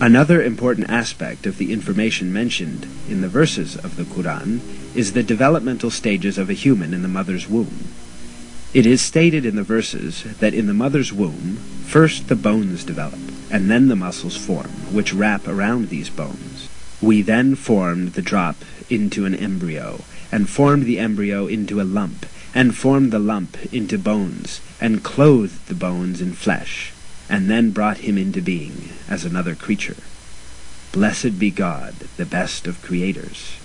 Another important aspect of the information mentioned in the verses of the Quran is the developmental stages of a human in the mother's womb. It is stated in the verses that in the mother's womb, first the bones develop, and then the muscles form, which wrap around these bones. We then formed the drop into an embryo, and formed the embryo into a lump, and formed the lump into bones, and clothed the bones in flesh, and then brought him into being as another creature. Blessed be God, the best of creators.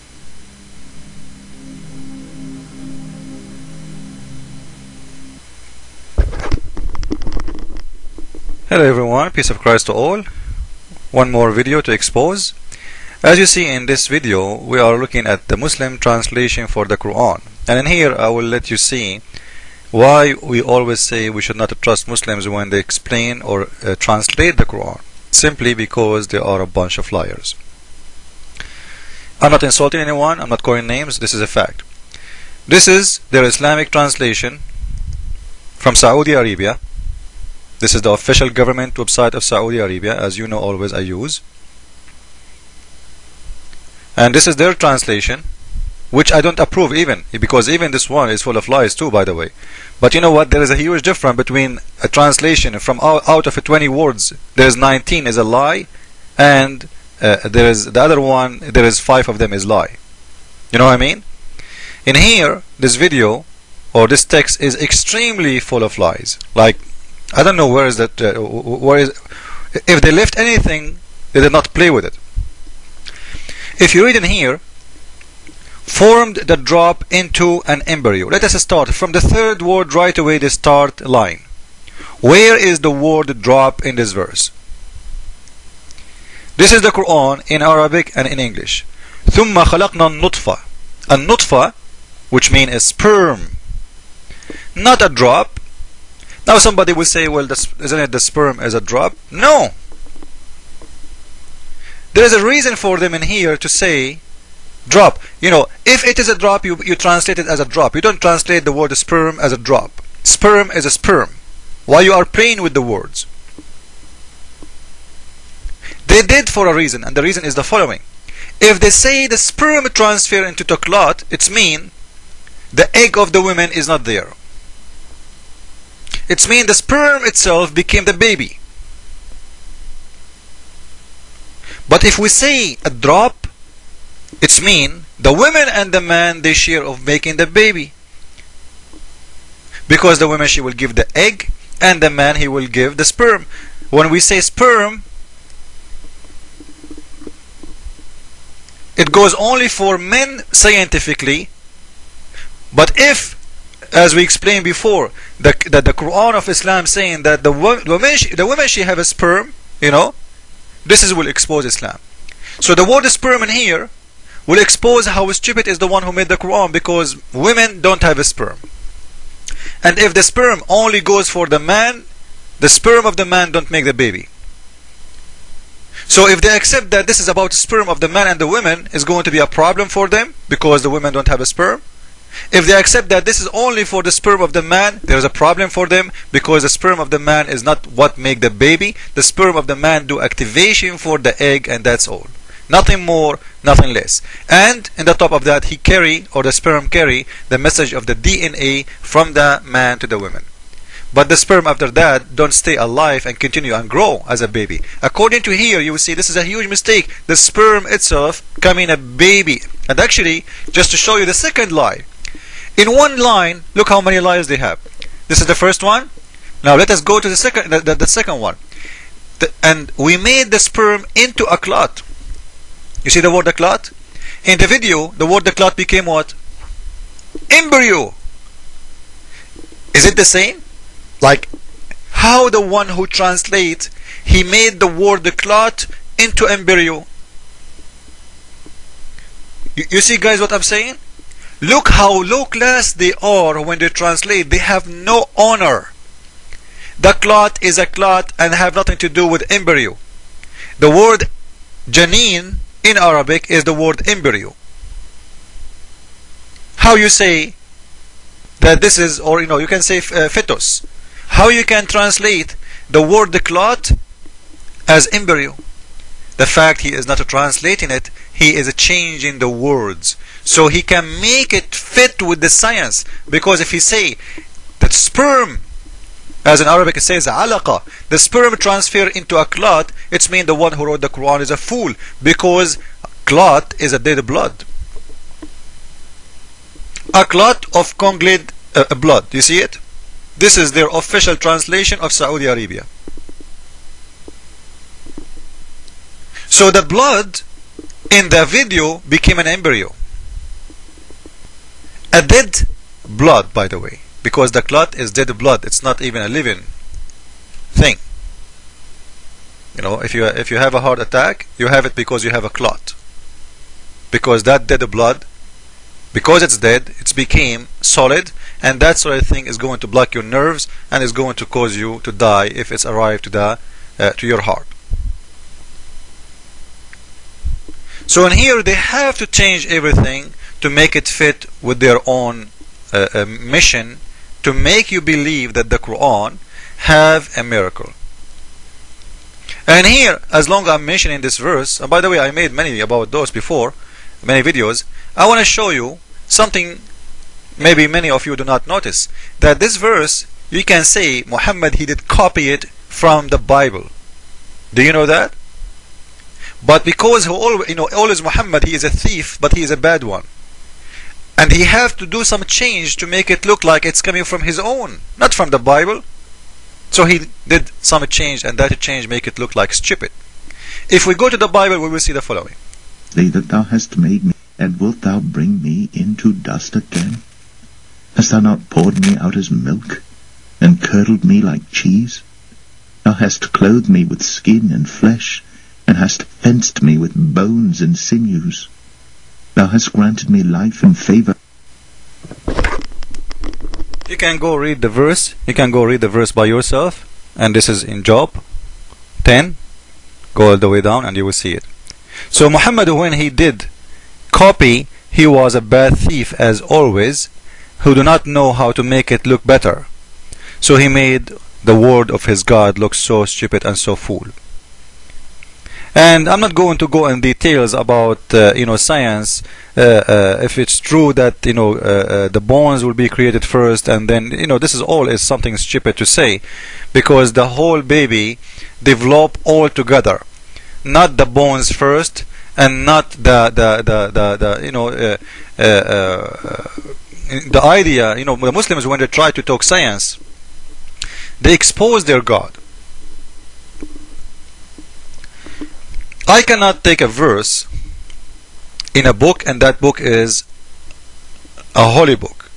Hello everyone, peace of Christ to all. One more video to expose. As you see in this video, we are looking at the Muslim translation for the Quran. And in here I will let you see why we always say we should not trust Muslims when they explain or translate the Quran. Simply because they are a bunch of liars. I'm not insulting anyone, I'm not calling names, this is a fact. This is their Islamic translation from Saudi Arabia. This is the official government website of Saudi Arabia, as you know always I use. And this is their translation, which I don't approve even, because even this one is full of lies too, by the way. But you know what, there is a huge difference between a translation from out of 20 words, there is 19 is a lie, and there is the other one, there is 5 of them is lie. You know what I mean? In here, this video, or this text is extremely full of lies. Like, I don't know where is that, if they left anything, they did not play with it. If you read in here, formed the drop into an embryo. Let us start from the third word right away, the start line. Where is the word drop in this verse? This is the Quran in Arabic and in English. ثُمَّ خَلَقْنَا النُّطْفَةَ. A nutfa, which means a sperm, not a drop. Now somebody will say, well, isn't it the sperm as a drop? No. There is a reason for them in here to say drop. You know, if it is a drop, you translate it as a drop. You don't translate the word sperm as a drop. Sperm is a sperm. Why you are playing with the words? They did for a reason, and the reason is the following. If they say the sperm transfer into the clot, it means the egg of the woman is not there. It means the sperm itself became the baby. But if we say a drop, it means the woman and the man, they share of making the baby. Because the woman, she will give the egg, and the man, he will give the sperm. When we say sperm, it goes only for men scientifically. But if, as we explained before, the Quran of Islam saying that the woman she have a sperm, you know, this will expose Islam. So the word sperm in here will expose how stupid is the one who made the Quran, because women don't have a sperm. And if the sperm only goes for the man, the sperm of the man don't make the baby. So if they accept that this is about the sperm of the man and the women, is going to be a problem for them, because the women don't have a sperm. If they accept that this is only for the sperm of the man, there is a problem for them, because the sperm of the man is not what make the baby. The sperm of the man do activation for the egg, and that's all. Nothing more, nothing less. And in the top of that, he carry, or the sperm carry, the message of the DNA from the man to the woman. But the sperm after that don't stay alive and continue and grow as a baby. According to here, you will see this is a huge mistake. The sperm itself coming a baby. And actually, just to show you the second lie, in one line, look how many lies they have. This is the first one. Now let us go to the second one. And we made the sperm into a clot. You see the word the clot? In the video, the word the clot became what? Embryo. Is it the same? Like how the one who translates, he made the word the clot into embryo. You see guys what I'm saying? Look how low class they are when they translate. They have no honor. The clot is a clot and have nothing to do with embryo. The word janeen in Arabic is the word embryo. How you say that this is, or you know, you can say fetus. How you can translate the word the clot as embryo? the fact he is not translating it, he is changing the words so he can make it fit with the science. Because if he say that sperm, as in Arabic it says alaqa, the sperm transfer into a clot, it's mean the one who wrote the Quran is a fool, because clot is a dead blood. A clot of congealed blood. You see it? This is their official translation of Saudi Arabia. So the blood in the video became an embryo. A dead blood, by the way, because the clot is dead blood. It's not even a living thing. You know, if you have a heart attack, you have it because you have a clot. Because that dead blood, because it's dead, it's became solid, and that sort of thing is going to block your nerves and is going to cause you to die if it's arrived to your heart. So in here they have to change everything to make it fit with their own mission, to make you believe that the Quran have a miracle. And here, as long as I'm mentioning this verse, and by the way I made many about those before, many videos, I want to show you something maybe many of you do not notice, that this verse, you can say Muhammad, he did copy it from the Bible. Do you know that? But because always Muhammad, he is a thief, but he is a bad one, and he have to do some change to make it look like it's coming from his own, not from the Bible. So he did some change, and that change make it look like stupid. If we go to the Bible, we will see the following: Say that thou hast made me, and wilt thou bring me into dust again? Hast thou not poured me out as milk, and curdled me like cheese? Thou hast clothed me with skin and flesh, and hast fenced me with bones and sinews. Thou hast granted me life and favor. You can go read the verse. You can go read the verse by yourself, and this is in Job 10. Go all the way down, and you will see it. So Muhammad, when he did copy, he was a bad thief as always, who do not know how to make it look better. So he made the word of his God look so stupid and so fool. And I'm not going to go in details about science, if it's true that the bones will be created first, and then this is all is something stupid to say, because the whole baby develop all together, not the bones first, and not the idea. The Muslims, when they try to talk science, they expose their God. I cannot take a verse in a book, and that book is a holy book,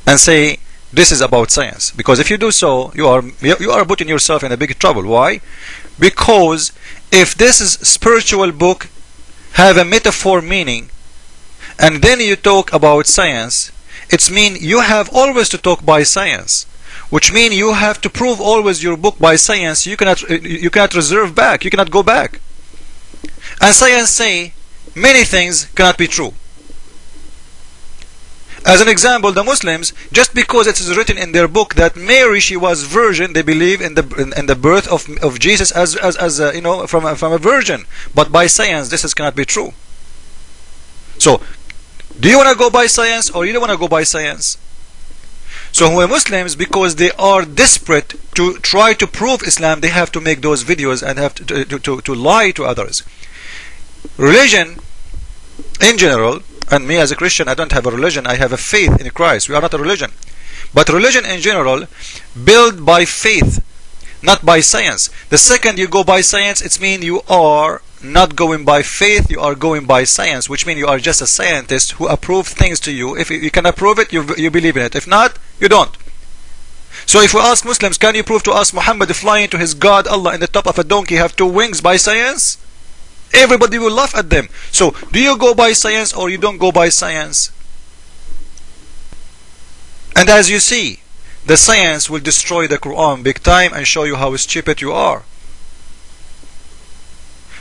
and say this is about science, because if you do so, you are putting yourself in a big trouble. Why? Because if this is spiritual book have a metaphor meaning, and then you talk about science, it's mean you have always to talk by science, which mean you have to prove always your book by science. You cannot reserve back, you cannot go back. And science say many things cannot be true. As an example, the Muslims, just because it is written in their book that Mary, she was virgin, they believe in the birth of Jesus as from a virgin. But by science, this cannot be true. So, do you want to go by science, or you don't want to go by science? So when Muslims, because they are desperate to try to prove Islam, they have to make those videos and have to lie to others. Religion in general, and me as a Christian, I don't have a religion, I have a faith in Christ. We are not a religion. But religion in general, built by faith, not by science. The second you go by science, it means you are not going by faith, you are going by science, which means you are just a scientist who approve things to you. If you can approve it, you believe in it. If not, you don't. So if we ask Muslims, can you prove to us Muhammad flying to his God Allah in the top of a donkey have 2 wings by science? Everybody will laugh at them. So do you go by science, or you don't go by science? And as you see, the science will destroy the Quran big time and show you how stupid you are.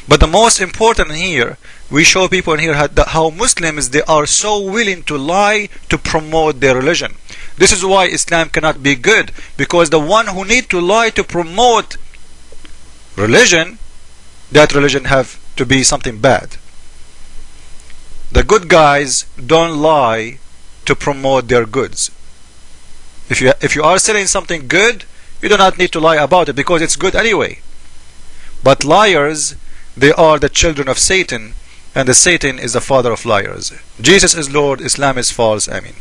But the most important here, we show people in here how Muslims, they are so willing to lie to promote their religion. This is why Islam cannot be good, because the one who need to lie to promote religion, that religion have to be something bad. The good guys don't lie to promote their goods. If you are selling something good, you do not need to lie about it because it's good anyway. But liars, they are the children of Satan, and the Satan is the father of liars. Jesus is Lord, Islam is false. Amen.